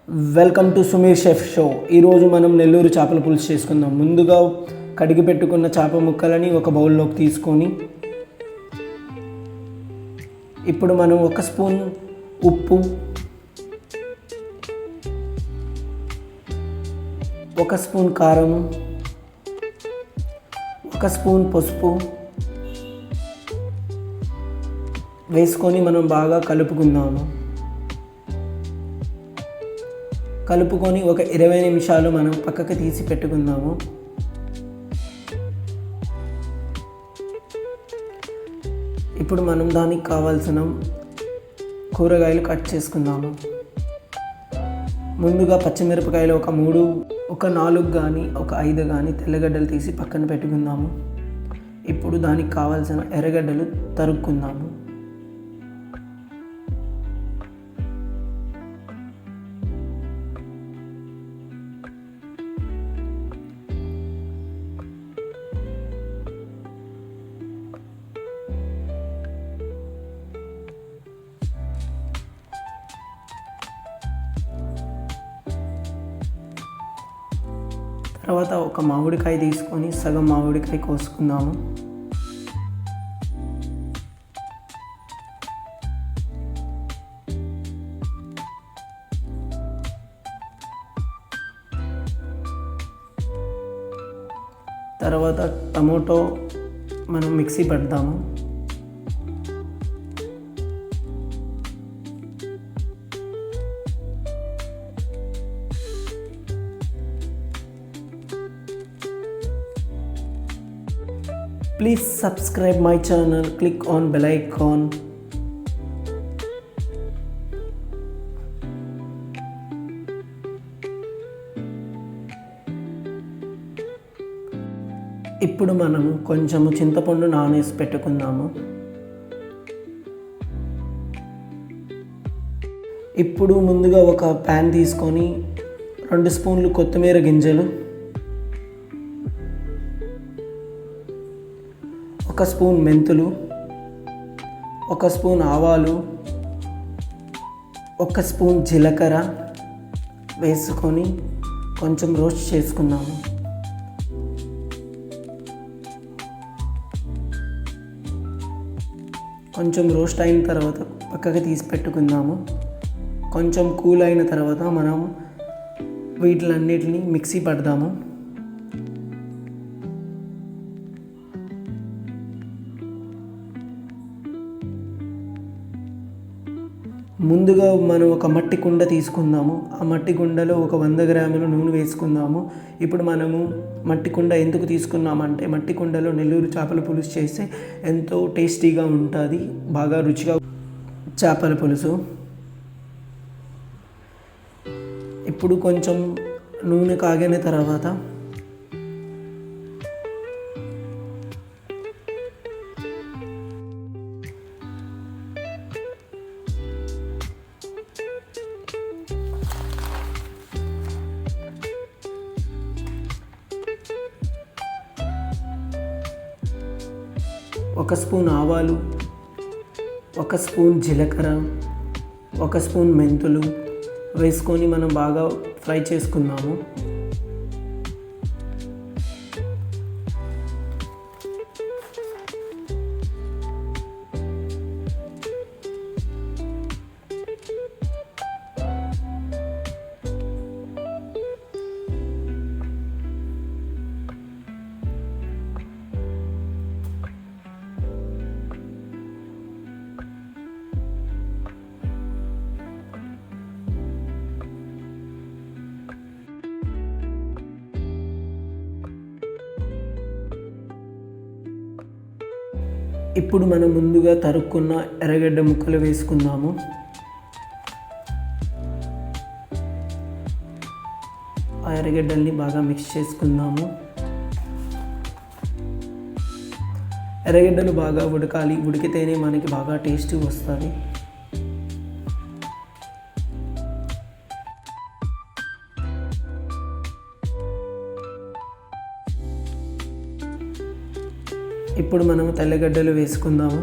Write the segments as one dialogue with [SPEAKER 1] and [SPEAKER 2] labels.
[SPEAKER 1] Welcome to Sumeer chef show. ఈరోజు మనం నెల్లూరు చేపల పులుసు చేసుకుందాం. ముందుగా కడిగి పెట్టుకున్న చేప ముక్కలని ఒక బౌల్లోకి తీసుకొని ఇప్పుడు మనం 1 స్పూన్ ఉప్పు, 1 స్పూన్ కారం, 1 స్పూన్ పసుపు వేసుకొని మనం బాగా కలుపుకుందాము. కలుపుకొని ఒక 20 నిమిషాలు మనం పక్కకి తీసి పెట్టుకుందాము. ఇప్పుడు మనం దానికి కావాల్సిన కూరగాయలు కట్ చేసుకుందాము. ముందుగా పచ్చిమిరపకాయలు ఒక 3, ఒక 4 కానీ ఒక 5 కానీ తెల్లగడ్డలు తీసి పక్కన పెట్టుకుందాము. ఇప్పుడు దానికి కావాల్సిన ఎర్రగడ్డలు తరుక్కుందాము. తర్వాత ఒక మామిడికాయ తీసుకొని సగం మామిడికాయ కోసుకుందాము. తర్వాత టమోటో మనం mixie పడదాము. Please subscribe my channel, click on bell icon. ఇప్పుడు మనము కొంచెము చింతపండు నానేసి పెట్టుకుందాము. ఇప్పుడు ముందుగా ఒక ప్యాన్ తీసుకొని 2 స్పూన్లు కొత్తిమీర గింజలు, 1 స్పూన్ మెంతులు, 1 స్పూన్ ఆవాలు, 1 స్పూన్ జీలకర్ర వేసుకొని కొంచెం రోస్ట్ చేసుకున్నాము. కొంచెం రోస్ట్ అయిన తర్వాత పక్కకి తీసి పెట్టుకుందాము. కొంచెం కూల్ అయిన తర్వాత మనం వీటిలన్నిటిని మిక్సీ పడదాము. ముందుగా మనం ఒక మట్టి కుండ తీసుకుందాము. ఆ మట్టి కుండలో ఒక 100 గ్రాముల నూనె వేసుకుందాము. ఇప్పుడు మనము మట్టి కుండ ఎందుకు తీసుకున్నామంటే మట్టి కుండలో నెల్లూరు చేపల పులుసు చేస్తే ఎంతో టేస్టీగా ఉంటుంది, బాగా రుచిగా చేపల పులుసు. ఇప్పుడు కొంచెం నూనె కాగిన తర్వాత ఒక స్పూన్ ఆవాలు, 1 స్పూన్ జీలకర్ర, 1 స్పూన్ మెంతులు వేసుకొని మనం బాగా ఫ్రై చేసుకుందాము. ఇప్పుడు మనం ముందుగా తరుక్కున్న ఎర్రగడ్డ ముక్కలు వేసుకుందాము. ఆ ఎర్రగడ్డల్ని బాగా మిక్స్ చేసుకుందాము. ఎర్రగడ్డలు బాగా ఉడకాలి, ఉడికితేనే మనకి బాగా టేస్ట్ వస్తుంది. ఇప్పుడు మనం తెల్లగడ్డలు వేసుకుందాము.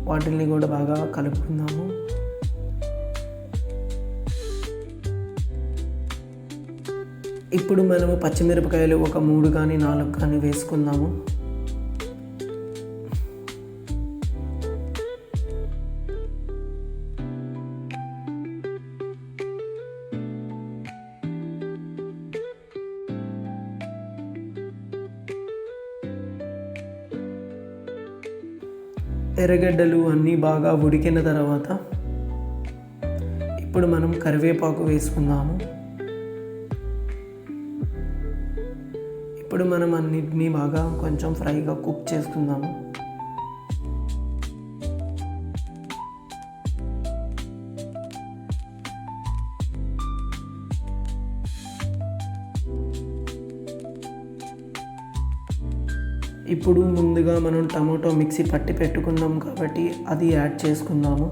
[SPEAKER 1] వాటిని కూడా బాగా కలుపుకుందాము. ఇప్పుడు మనము పచ్చిమిరపకాయలు ఒక 3 కానీ 4 కానీ వేసుకుందాము. ఎర్రగడ్డలు అన్నీ బాగా ఉడికిన తర్వాత ఇప్పుడు మనం కరివేపాకు వేసుకుందాము. ఇప్పుడు మనం అన్నిటినీ బాగా కొంచెం ఫ్రైగా కుక్ చేసుకుందాము. ఇప్పుడు ముందుగా మనం టమాటో మిక్సీ పట్టి పెట్టుకున్నాం కాబట్టి అది యాడ్ చేసుకుందాము.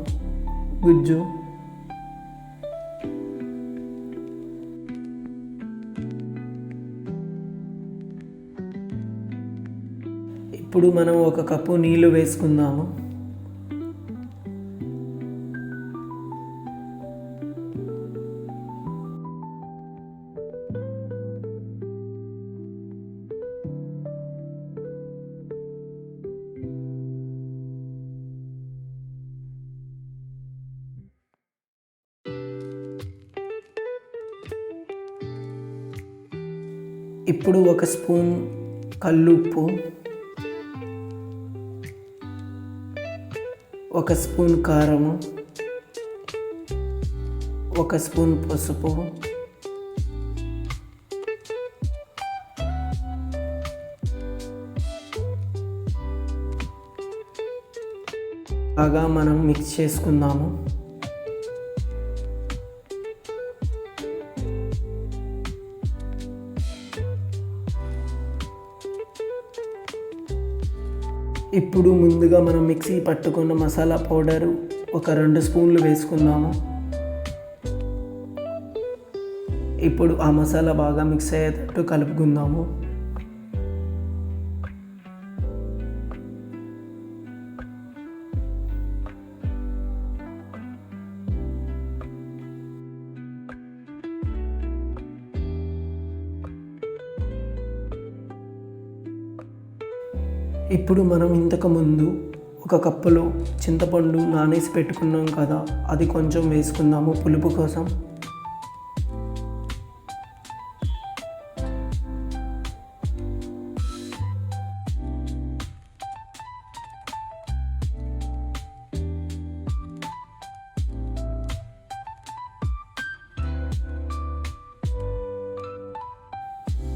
[SPEAKER 1] గుజ్జు, ఇప్పుడు మనం 1 కప్పు నీళ్లు వేసుకుందాము. ఇప్పుడు 1 స్పూన్ కల్లుప్పు, 1 స్పూన్ కారము, 1 స్పూన్ పసుపు, బాగా మనం మిక్స్ చేసుకుందాము. ఇప్పుడు ముందుగా మనం మిక్సీ పట్టుకున్న మసాలా పౌడరు ఒక 2 స్పూన్లు వేసుకుందాము. ఇప్పుడు ఆ మసాలా బాగా మిక్స్ అయ్యేటట్టు కలుపుకుందాము. ఇప్పుడు మనం ఇంతకుముందు 1 కప్పులో చింతపండు నానేసి పెట్టుకున్నాం కదా, అది కొంచెం వేసుకుందాము పులుపు కోసం.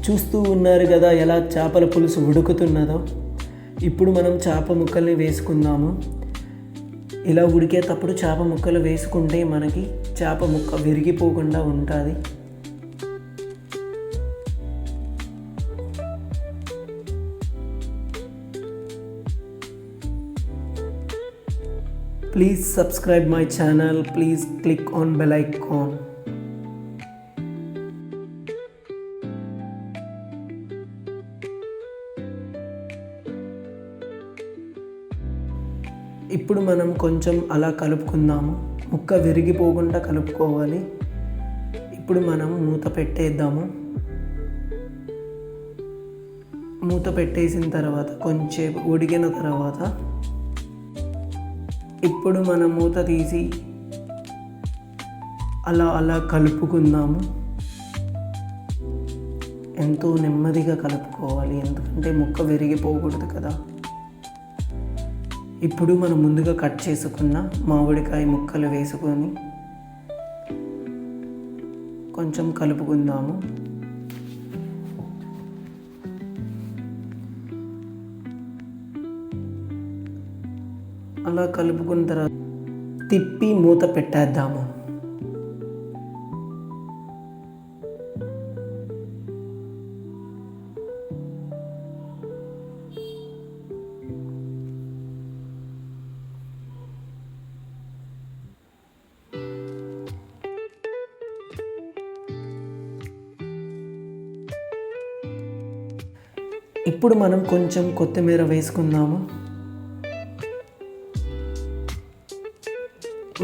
[SPEAKER 1] చూస్తూ ఉన్నారు కదా ఎలా చేపల పులుసు ఉడుకుతున్నదో. ఇప్పుడు మనం చేప ముక్కల్ని వేసుకుందాము. ఇలా ఉడికేటప్పుడు చేప ముక్కలు వేసుకుంటే మనకి చేప ముక్క విరిగిపోకుండా ఉంటుంది. Please subscribe my channel. Please click on bell icon. ఇప్పుడు మనం కొంచెం అలా కలుపుకుందాము. ముక్క విరిగిపోకుండా కలుపుకోవాలి. ఇప్పుడు మనం మూత పెట్టేద్దాము. మూత పెట్టేసిన తర్వాత కొంచెం ఉడికిన తర్వాత ఇప్పుడు మనం మూత తీసి అలా అలా కలుపుకుందాము. ఎంతో నెమ్మదిగా కలుపుకోవాలి, ఎందుకంటే ముక్క విరిగిపోకూడదు కదా. ఇప్పుడు మనం ముందుగా కట్ చేసుకున్న మామిడికాయ ముక్కలు వేసుకొని కొంచెం కలుపుకుందాము. అలా కలుపుకున్న తర్వాత తిప్పి మూత పెట్టేద్దాము. ఇప్పుడు మనం కొంచెం కొత్తిమీర వేసుకుందాము.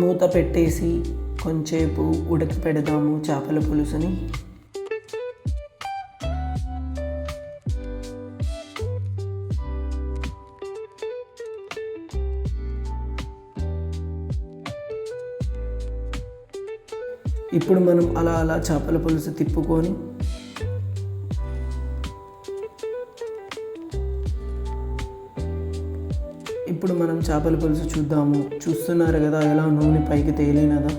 [SPEAKER 1] మూత పెట్టేసి కొంచెంసేపు ఉడక పెడదాము చేపల పులుసుని. ఇప్పుడు మనం అలా అలా చేపల పులుసు తిప్పుకొని ఇప్పుడు మనం చేపల పులుసు చూద్దాము. చూస్తున్నారు కదా ఎలా నూనె పైకి తేలినదా.